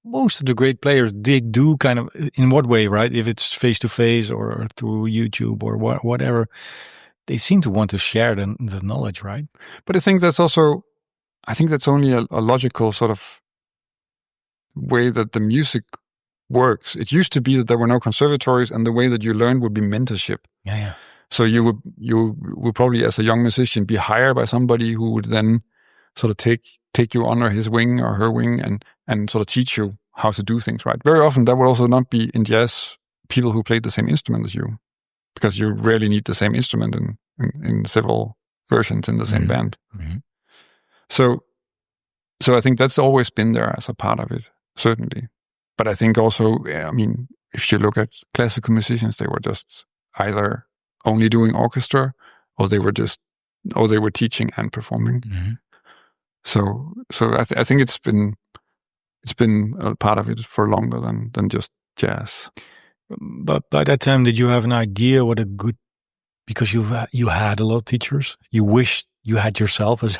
[SPEAKER 1] most of the great players, they do kind of, in what way, right? If it's face to face or through YouTube or whatever, they seem to want to share the knowledge, right?
[SPEAKER 2] But I think that's only a logical sort of way that the music works. It used to be that there were no conservatories, and the way that you learned would be mentorship.
[SPEAKER 1] Yeah.
[SPEAKER 2] So you would probably, as a young musician, be hired by somebody who would then sort of take you under his wing or her wing and sort of teach you how to do things right. Very often, that would also not be in jazz people who played the same instrument as you, because you rarely need the same instrument in several versions in the same band.
[SPEAKER 1] Mm-hmm.
[SPEAKER 2] So I think that's always been there as a part of it, certainly. But I think also, I mean, if you look at classical musicians, they were just either only doing orchestra, or they were teaching and performing.
[SPEAKER 1] Mm-hmm.
[SPEAKER 2] So I think it's been a part of it for longer than just jazz.
[SPEAKER 1] But by that time, did you have an idea what a good? Because you had a lot of teachers. You wished you had yourself as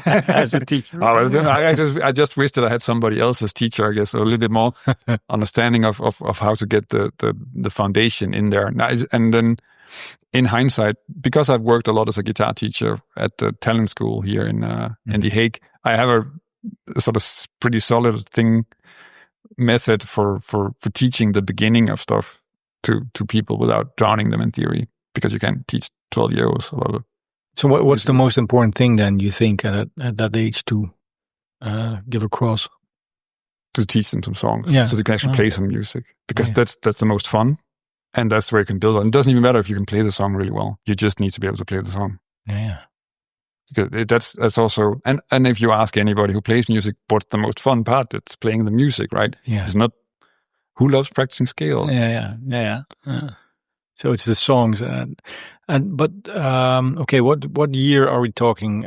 [SPEAKER 1] as a teacher.
[SPEAKER 2] I just wished that I had somebody else as teacher. I guess a little bit more understanding of how to get the foundation in there. And then, in hindsight, because I've worked a lot as a guitar teacher at the talent school here in the Hague, I have a sort of pretty solid method for teaching the beginning of stuff to people without drowning them in theory, because you can't teach 12-year-olds a lot of.
[SPEAKER 1] So what's the most important thing then, you think, at that age to give across?
[SPEAKER 2] To teach them some songs,
[SPEAKER 1] yeah.
[SPEAKER 2] So they can actually play some music, because that's the most fun, and that's where you can build on. It doesn't even matter if you can play the song really well. You just need to be able to play the song.
[SPEAKER 1] Yeah.
[SPEAKER 2] Because that's also, and if you ask anybody who plays music, what's the most fun part? It's playing the music, right?
[SPEAKER 1] Yeah.
[SPEAKER 2] It's not who loves practicing scale.
[SPEAKER 1] Yeah. So it's the songs, but okay. What year are we talking?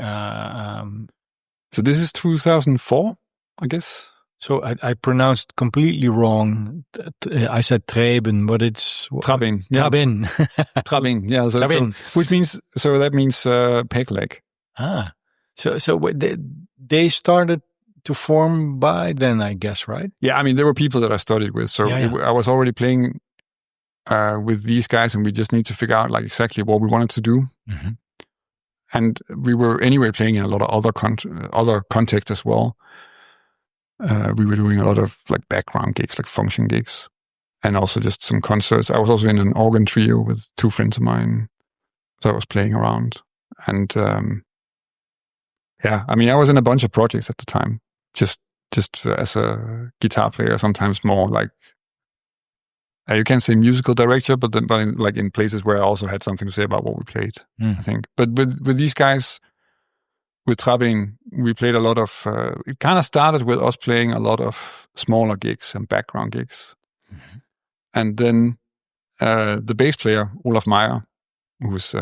[SPEAKER 2] So this is 2004, I guess.
[SPEAKER 1] So I pronounced completely wrong. I said Træben, but it's
[SPEAKER 2] Træben.
[SPEAKER 1] Træben.
[SPEAKER 2] Træben. Yeah. So,
[SPEAKER 1] Træben.
[SPEAKER 2] So that means peg leg.
[SPEAKER 1] So they started to form by then, I guess, right?
[SPEAKER 2] Yeah. I mean, there were people that I studied with, so I was already playing with these guys, and we just need to figure out like exactly what we wanted to do.
[SPEAKER 1] Mm-hmm.
[SPEAKER 2] And we were anyway playing in a lot of other contexts as well. We were doing a lot of like background gigs, like function gigs, and also just some concerts. I was also in an organ trio with two friends of mine that I was playing around. And I mean, I was in a bunch of projects at the time, just as a guitar player, sometimes more like, you can't say musical director, but in places where I also had something to say about what we played, I think. But with these guys, with Træben, we played a lot of, it kind of started with us playing a lot of smaller gigs and background gigs. Mm-hmm. And then the bass player, Olaf Meyer, who's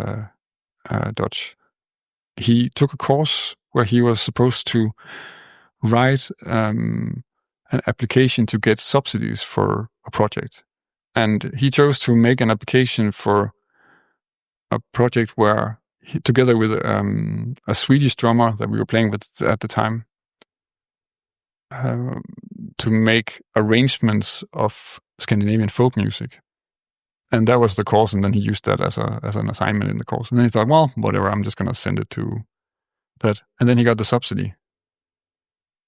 [SPEAKER 2] Dutch, he took a course where he was supposed to write an application to get subsidies for a project. And he chose to make an application for a project where together with a Swedish drummer that we were playing with at the time, to make arrangements of Scandinavian folk music. And that was the course, and then he used that as an assignment in the course. And then he thought, well, whatever, I'm just going to send it to that. And then he got the subsidy.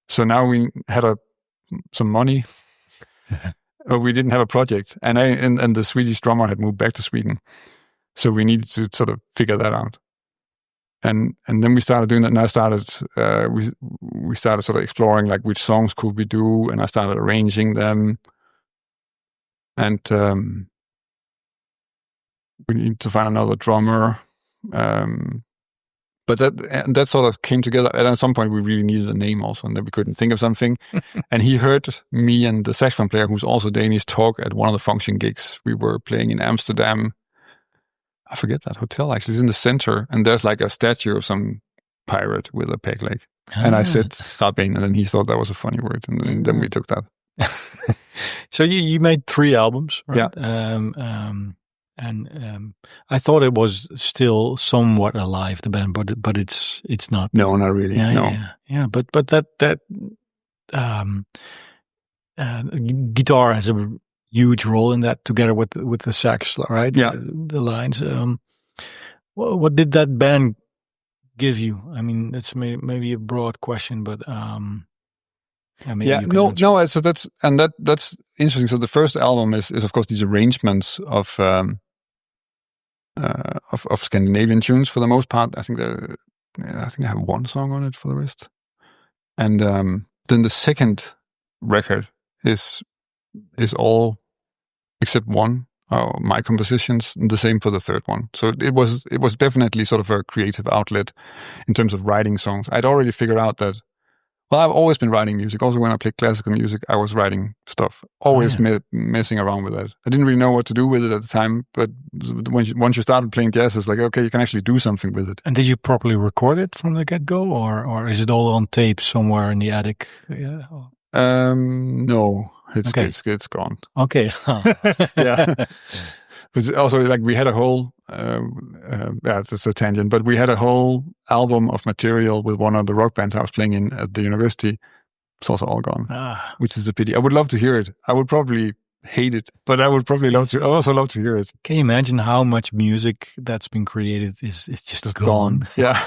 [SPEAKER 2] So now we had some money. We didn't have a project, and the Swedish drummer had moved back to Sweden, so we needed to sort of figure that out. And then we started doing that, and I started we started sort of exploring like which songs could we do, and I started arranging them. And we need to find another drummer. But that sort of came together. And at some point, we really needed a name also, and then we couldn't think of something. And he heard me and the saxophone player, who's also Danish, talk at one of the function gigs. We were playing in Amsterdam. I forget that hotel, actually. It's in the center, and there's like a statue of some pirate with a peg leg. And I said Træben, and then he thought that was a funny word, and then we took that.
[SPEAKER 1] So you made 3 albums, right?
[SPEAKER 2] Yeah.
[SPEAKER 1] And I thought it was still somewhat alive, the band, but it's not.
[SPEAKER 2] No, not really.
[SPEAKER 1] Yeah. But that guitar has a huge role in that, together with the sax, right?
[SPEAKER 2] Yeah.
[SPEAKER 1] The lines. What did that band give you? I mean, that's maybe a broad question, but
[SPEAKER 2] So that's interesting. So the first album is of course these arrangements of Scandinavian tunes for the most part. I think I have one song on it for the rest. And then the second record is all except one my compositions, and the same for the third one. So it was definitely sort of a creative outlet in terms of writing songs. I'd already figured out that. Well, I've always been writing music. Also, when I played classical music, I was writing stuff. Always messing around with that. I didn't really know what to do with it at the time, but once you started playing jazz, it's like, okay, you can actually do something with it.
[SPEAKER 1] And did you properly record it from the get-go, or is it all on tape somewhere in the attic? Yeah.
[SPEAKER 2] No, it's gone.
[SPEAKER 1] Okay.
[SPEAKER 2] Yeah. But also, like, we had a whole, it's a tangent, but we had a whole album of material with one of the rock bands I was playing in at the university. It's also all gone, which is a pity. I would love to hear it. I would probably hate it, but I would probably love to. I also love to hear it.
[SPEAKER 1] Can you imagine how much music that's been created is just gone?
[SPEAKER 2] Yeah.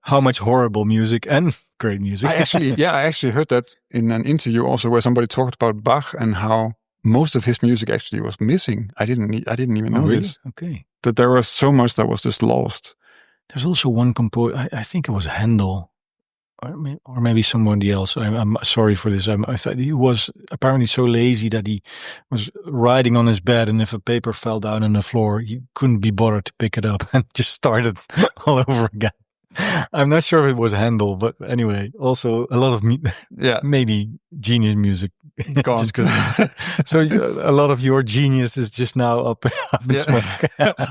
[SPEAKER 1] How much horrible music and great music.
[SPEAKER 2] I actually heard that in an interview also, where somebody talked about Bach and how most of his music actually was missing. I didn't even know this.
[SPEAKER 1] Okay.
[SPEAKER 2] That there was so much that was just lost.
[SPEAKER 1] There's also one composer, I think it was Handel, or maybe somebody else. I'm sorry for this. I thought he was apparently so lazy that he was riding on his bed, and if a paper fell down on the floor, he couldn't be bothered to pick it up and just started all over again. I'm not sure if it was Handel, but anyway, also a lot of maybe genius music
[SPEAKER 2] gone.
[SPEAKER 1] Just so a lot of your genius is just now up in smoke.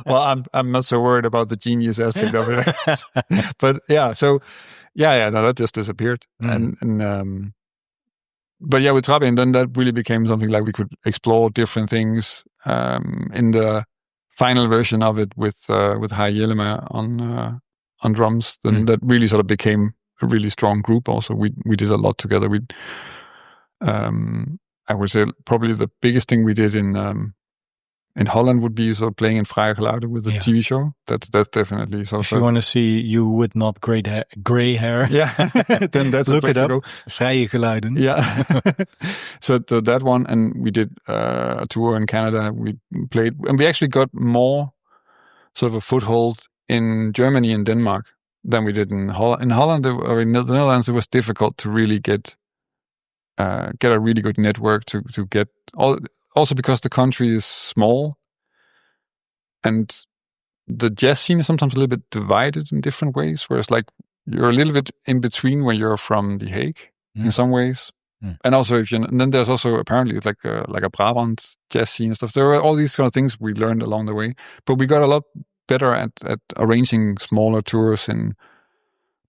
[SPEAKER 2] Well, I'm not so worried about the genius aspect of it, but no, that just disappeared. And but yeah, with Træben, then that really became something like we could explore different things. In the final version of it with Hague on drums, then that really sort of became a really strong group. Also, we did a lot together. I would say probably the biggest thing we did in Holland would be sort of playing in Vrije with the TV show. That's definitely sort of.
[SPEAKER 1] If you want to see you with not gray hair,
[SPEAKER 2] then that's
[SPEAKER 1] look
[SPEAKER 2] a place
[SPEAKER 1] it up.
[SPEAKER 2] to go.
[SPEAKER 1] Vrije Geluiden.
[SPEAKER 2] Yeah. So that one, and we did a tour in Canada. We played, and we actually got more sort of a foothold in Germany and Denmark than we did in Holland. In Holland or in the Netherlands, it was difficult to really get a really good network to get also because the country is small, and the jazz scene is sometimes a little bit divided in different ways. Whereas, like, you're a little bit in between when you're from the Hague in some ways, and also and then there's also apparently like a Brabant jazz scene and stuff. There were all these kind of things we learned along the way, but we got a lot better at arranging smaller tours in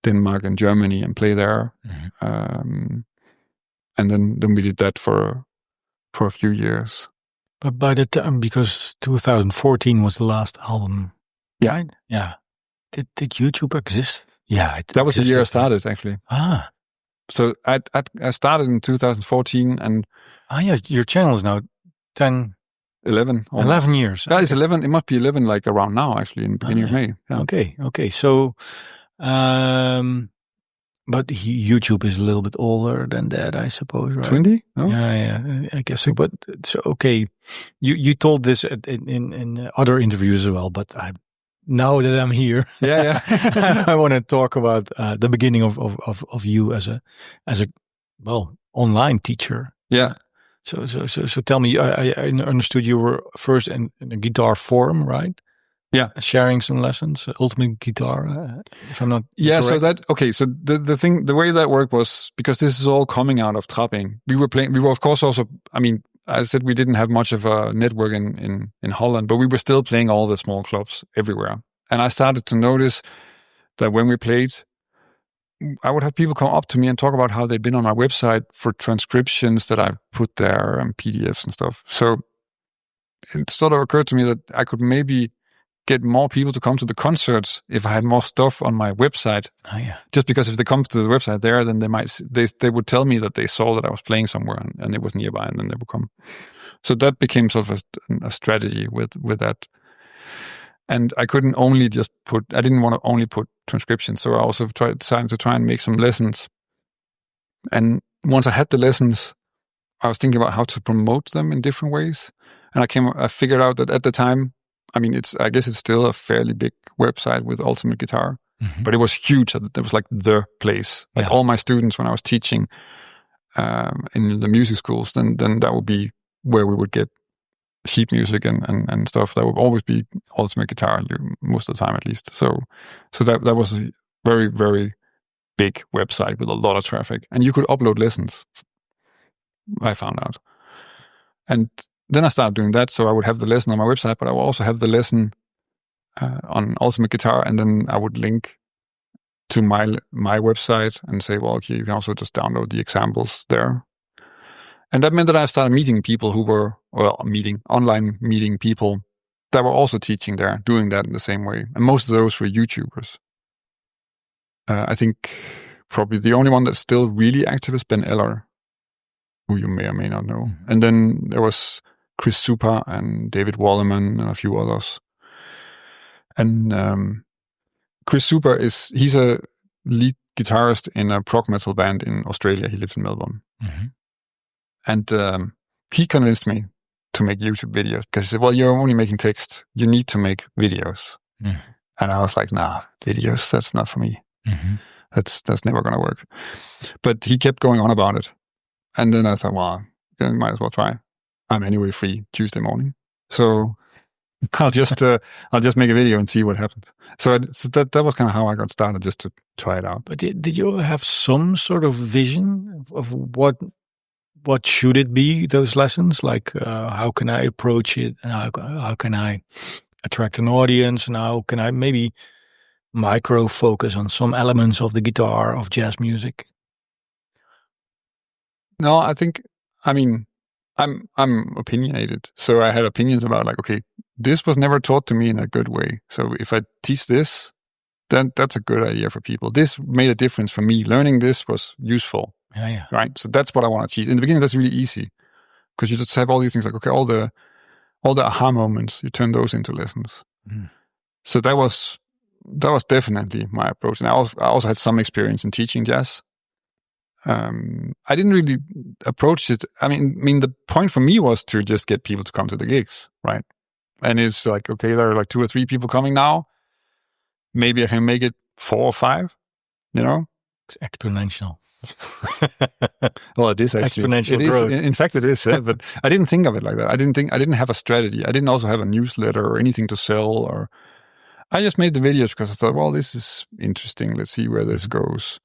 [SPEAKER 2] Denmark and Germany and play there. And then we did that for a few years.
[SPEAKER 1] But by the time, because 2014 was the last album, right? Yeah. Did YouTube exist? Yeah.
[SPEAKER 2] That was the year I started, actually. So I started in 2014, and
[SPEAKER 1] your channel is now 11 years.
[SPEAKER 2] That is 11. It must be 11, like around now, actually, in the beginning of May. Yeah.
[SPEAKER 1] Okay. So, but YouTube is a little bit older than that, I suppose, right?
[SPEAKER 2] 20? No?
[SPEAKER 1] Yeah, I guess so. But so, okay, you told this in other interviews as well, but now that I'm here, I want to talk about the beginning of you as a online teacher.
[SPEAKER 2] Yeah.
[SPEAKER 1] So tell me, I understood you were first in a guitar forum, right?
[SPEAKER 2] Yeah,
[SPEAKER 1] sharing some lessons, ultimate guitar. If I'm not
[SPEAKER 2] correct.
[SPEAKER 1] So
[SPEAKER 2] the way that worked was because this is all coming out of Træben. We were of course also. I mean, I said we didn't have much of a network in Holland, but we were still playing all the small clubs everywhere. And I started to notice that when we played, I would have people come up to me and talk about how they'd been on my website for transcriptions that I put there and PDFs and stuff. So it sort of occurred to me that I could maybe get more people to come to the concerts if I had more stuff on my website.
[SPEAKER 1] Oh, yeah.
[SPEAKER 2] Just because if they come to the website there, then they would tell me that they saw that I was playing somewhere and it was nearby, and then they would come. So that became sort of a strategy with that. And I couldn't only I didn't want to only put transcriptions. So I also decided to try and make some lessons. And once I had the lessons, I was thinking about how to promote them in different ways. And I figured out that at the time, I mean, I guess it's still a fairly big website with Ultimate Guitar, but it was huge. It was like the place. Like all my students, when I was teaching in the music schools, then that would be where we would get sheet music and stuff. That would always be Ultimate Guitar, most of the time at least. So that was a very, very big website with a lot of traffic. And you could upload lessons, I found out. And then I started doing that, so I would have the lesson on my website, but I would also have the lesson on Ultimate Guitar, and then I would link to my website and say, well, okay, you can also just download the examples there. And that meant that I started meeting people who were, online meeting people that were also teaching there, doing that in the same way. And most of those were YouTubers. I think probably the only one that's still really active is Ben Eller, who you may or may not know. And then there was Chris Super and David Wallerman and a few others. And Chris Super he's a lead guitarist in a prog metal band in Australia. He lives in Melbourne. And he convinced me to make YouTube videos because he said, well, you're only making text. You need to make videos. And I was like, nah, videos, that's not for me. That's never going to work. But he kept going on about it. And then I thought, well, then might as well try. I'm anyway free Tuesday morning, so I'll just make a video and see what happens. So that was kind of how I got started, just to try it out.
[SPEAKER 1] But did you have some sort of vision of what should it be, those lessons? Like how can I approach it? And how can I attract an audience? And how can I maybe micro focus on some elements of the guitar of jazz music?
[SPEAKER 2] No, I'm opinionated. So I had opinions about like, okay, this was never taught to me in a good way. So if I teach this, then that's a good idea for people. This made a difference for me. Learning this was useful.
[SPEAKER 1] Yeah.
[SPEAKER 2] Right. So that's what I want to teach. In the beginning, that's really easy because you just have all these things like, okay, all the aha moments, you turn those into lessons. So that was definitely my approach. And I also had some experience in teaching jazz. I didn't really approach it. I mean, the point for me was to just get people to come to the gigs, right? And it's like, okay, there are like 2 or 3 people coming now. Maybe I can make it 4 or 5,
[SPEAKER 1] It's exponential.
[SPEAKER 2] Well, it is actually
[SPEAKER 1] exponential growth.
[SPEAKER 2] In fact, it is. But I didn't think of it like that. I didn't have a strategy. I didn't also have a newsletter or anything to sell. I just made the videos because I thought, well, this is interesting. Let's see where this goes.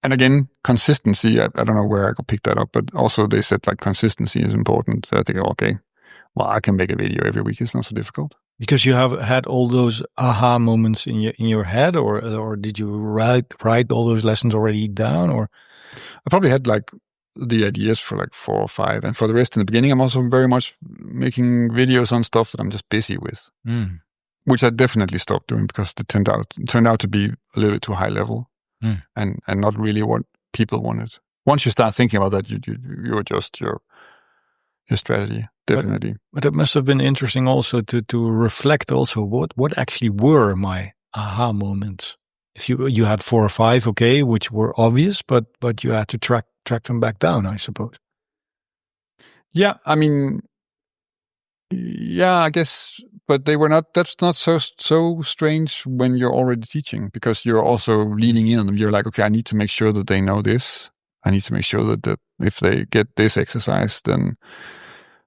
[SPEAKER 2] And again, consistency. I don't know where I could pick that up, but also they said like consistency is important. So I think, okay, well, I can make a video every week. It's not so difficult.
[SPEAKER 1] Because you have had all those aha moments in your head, or did you write all those lessons already down? Or
[SPEAKER 2] I probably had like the ideas for like 4 or 5, and for the rest in the beginning, I'm also very much making videos on stuff that I'm just busy with, which I definitely stopped doing because it turned out to be a little bit too high level. And not really what people wanted. Once you start thinking about that, you adjust your strategy, definitely.
[SPEAKER 1] But it must have been interesting also to reflect also what actually were my aha moments. If you had 4 or 5, okay, which were obvious, but you had to track them back down, I suppose.
[SPEAKER 2] Yeah, I guess, but they were not. That's not so strange when you're already teaching because you're also leaning in on them. You're like, okay, I need to make sure that they know this, I need to make sure that if they get this exercise, then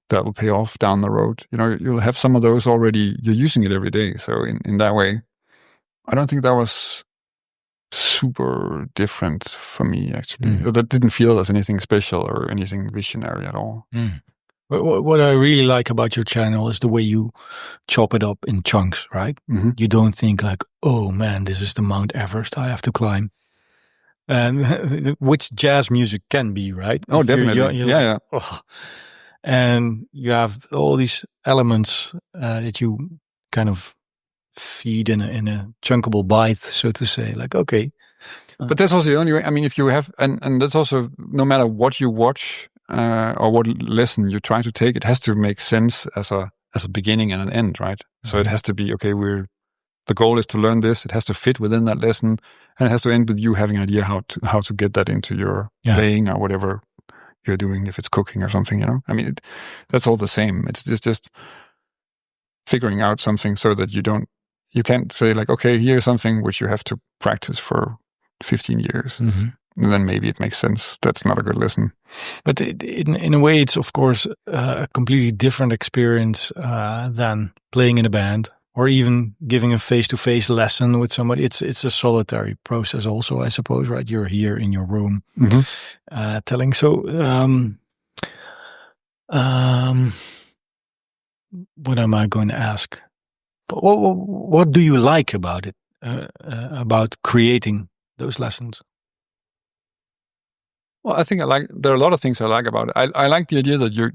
[SPEAKER 2] that will pay off down the road. You'll have some of those already. You're using it every day. So in that way, I don't think that was super different for me, actually. That didn't feel as anything special or anything visionary at all.
[SPEAKER 1] What I really like about your channel is the way you chop it up in chunks, right?
[SPEAKER 2] Mm-hmm.
[SPEAKER 1] You don't think like, oh man, this is the Mount Everest I have to climb. And which jazz music can be, right?
[SPEAKER 2] Oh, definitely. Yeah.
[SPEAKER 1] Oh. And you have all these elements that you kind of feed in a chunkable bite, so to say. Like, okay.
[SPEAKER 2] But that's also the only way. I mean, if you have, and that's also, no matter what you watch or what lesson you try to take, it has to make sense as a beginning and an end, right? Mm-hmm. So it has to be, okay, the goal is to learn this. It has to fit within that lesson, and it has to end with you having an idea how to get that into your playing or whatever you're doing, if it's cooking or something, I mean, that's all the same. It's just figuring out something so that you can't say like, okay, here's something which you have to practice for 15 years. Mm-hmm. And then maybe it makes sense. That's not a good lesson.
[SPEAKER 1] But in a way, it's of course a completely different experience than playing in a band or even giving a face-to-face lesson with somebody. It's a solitary process also, I suppose, right? You're here in your room telling. So what am I going to ask? What do you like about it, about creating those lessons?
[SPEAKER 2] Well, I think there are a lot of things I like about it. I like the idea that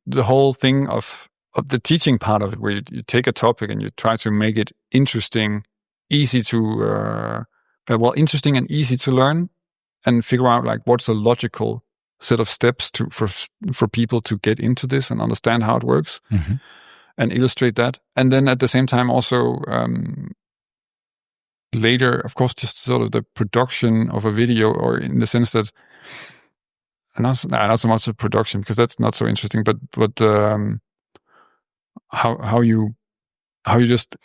[SPEAKER 2] the whole thing of the teaching part of it, where you take a topic and you try to make it interesting, interesting and easy to learn, and figure out like what's a logical set of steps for people to get into this and understand how it works, and illustrate that. And then at the same time also later, of course, just sort of the production of a video, or in the sense that, not so much the production, because that's not so interesting, but how you just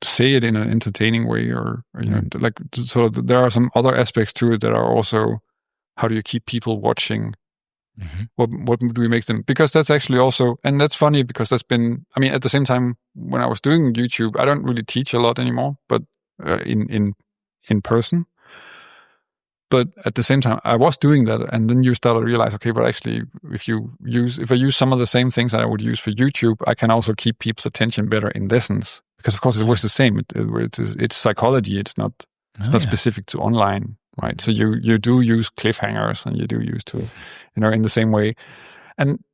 [SPEAKER 2] say it in an entertaining way, or like sort of, there are some other aspects to it that are also, how do you keep people watching? What do we make them? Because that's actually also, and that's funny because that's been, I mean, at the same time when I was doing YouTube, I don't really teach a lot anymore, but in person. But at the same time, I was doing that, and then you start to realize, okay, but actually, if I use some of the same things that I would use for YouTube, I can also keep people's attention better in lessons, because of course it works the same. It's psychology. It's not specific to online, right? So you do use cliffhangers, and you do use to, in the same way, and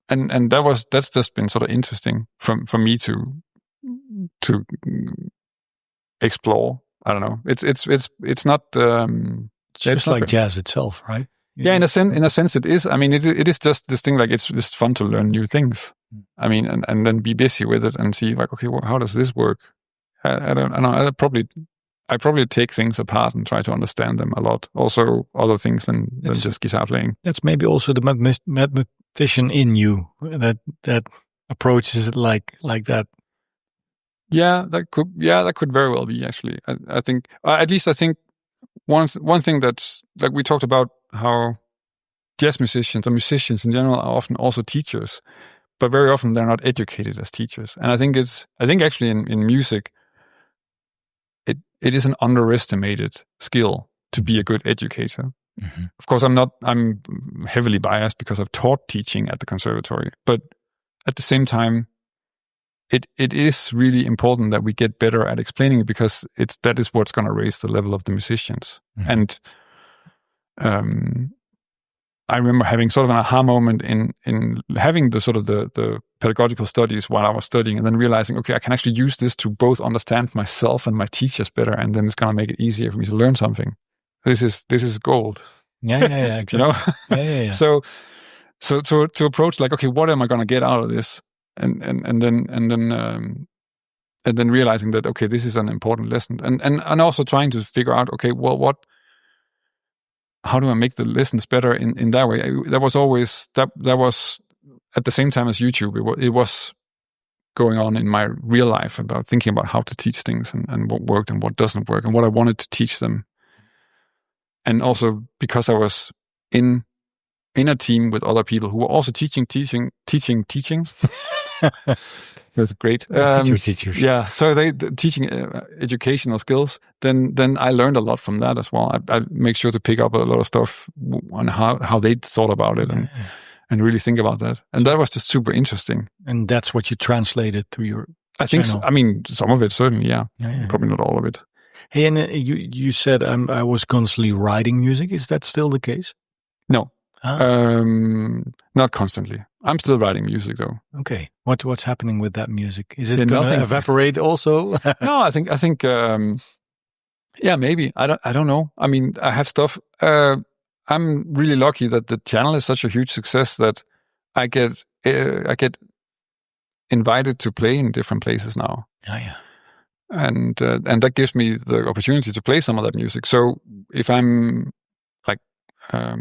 [SPEAKER 2] that's just been sort of interesting for me to explore. I don't know. It's not.
[SPEAKER 1] Just like jazz itself, right?
[SPEAKER 2] Yeah, in a sense, it is. I mean, it is just this thing. Like, it's just fun to learn new things. I mean, and then be busy with it and see, like, okay, well, how does this work? I don't know. I probably take things apart and try to understand them a lot. Also, other things than just guitar playing.
[SPEAKER 1] That's maybe also the mathematician in you that approaches it like that.
[SPEAKER 2] Yeah, that could very well be, actually. I think, at least I think. One thing that's, like, we talked about how jazz musicians or musicians in general are often also teachers, but very often they're not educated as teachers. And I think actually in music, it is an underestimated skill to be a good educator. Mm-hmm. Of course, I'm heavily biased because I've taught teaching at the conservatory, but at the same time, it is really important that we get better at explaining it, because that is what's going to raise the level of the musicians. Mm-hmm. And I remember having sort of an aha moment in having the sort of the pedagogical studies while I was studying, and then realizing, okay, I can actually use this to both understand myself and my teachers better, and then it's going to make it easier for me to learn something. This is gold.
[SPEAKER 1] Yeah, exactly. Yeah.
[SPEAKER 2] So to approach, like, okay, what am I going to get out of this? And then realizing that, okay, this is an important lesson, and also trying to figure out, okay, well, how do I make the lessons better in that way? That was always that was at the same time as YouTube. It was going on in my real life, about thinking about how to teach things, and what worked and what doesn't work, and what I wanted to teach them. And also because I was in a team with other people who were also teaching. That's great.
[SPEAKER 1] Teachers.
[SPEAKER 2] Yeah, so they teaching educational skills. Then I learned a lot from that as well. I make sure to pick up a lot of stuff on how they thought about it and really think about that. And that was just super interesting.
[SPEAKER 1] And that's what you translated to your
[SPEAKER 2] I think so. I mean, some of it certainly, yeah.
[SPEAKER 1] Yeah.
[SPEAKER 2] Probably not all of it.
[SPEAKER 1] Hey, and you said I was constantly writing music. Is that still the case?
[SPEAKER 2] No. Not constantly. I'm still writing music though.
[SPEAKER 1] Okay. What's happening with that music? Is it gonna evaporate also?
[SPEAKER 2] No, I think yeah, maybe. I don't know. I mean, I have stuff. I'm really lucky that the channel is such a huge success that I get invited to play in different places now.
[SPEAKER 1] Yeah.
[SPEAKER 2] And that gives me the opportunity to play some of that music. So if I'm like, let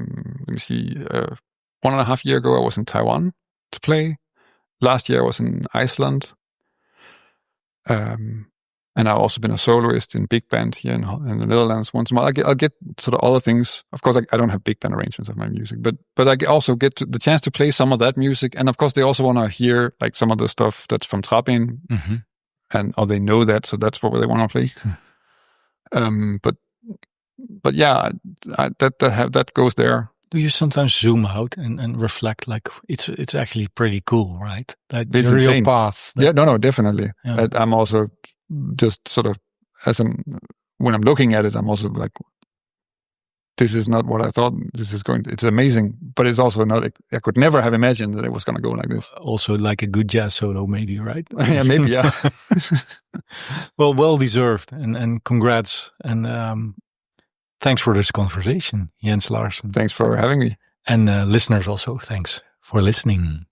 [SPEAKER 2] me see, 1.5 years ago, I was in Taiwan to play. Last year, I was in Iceland. And I've also been a soloist in big band here in the Netherlands once in a while. I'll get sort of other things. Of course, I don't have big band arrangements of my music, but I also get the chance to play some of that music. And of course, they also want to hear like some of the stuff that's from Træben, or they know that, so that's what they want to play. But yeah, that goes there.
[SPEAKER 1] Do you sometimes zoom out and reflect? Like it's actually pretty cool, right? Like
[SPEAKER 2] it's
[SPEAKER 1] the real
[SPEAKER 2] insane.
[SPEAKER 1] path.
[SPEAKER 2] Yeah, no, definitely.
[SPEAKER 1] Yeah.
[SPEAKER 2] I'm also just sort of when I'm looking at it, I'm also like, this is not what I thought this is going to. It's amazing, but it's also not. I could never have imagined that it was going to go like this.
[SPEAKER 1] Also, like a good jazz solo, maybe, right?
[SPEAKER 2] Yeah, maybe. Yeah.
[SPEAKER 1] well deserved, and congrats, and thanks for this conversation, Jens Larsen.
[SPEAKER 2] Thanks for having me,
[SPEAKER 1] and listeners also. Thanks for listening.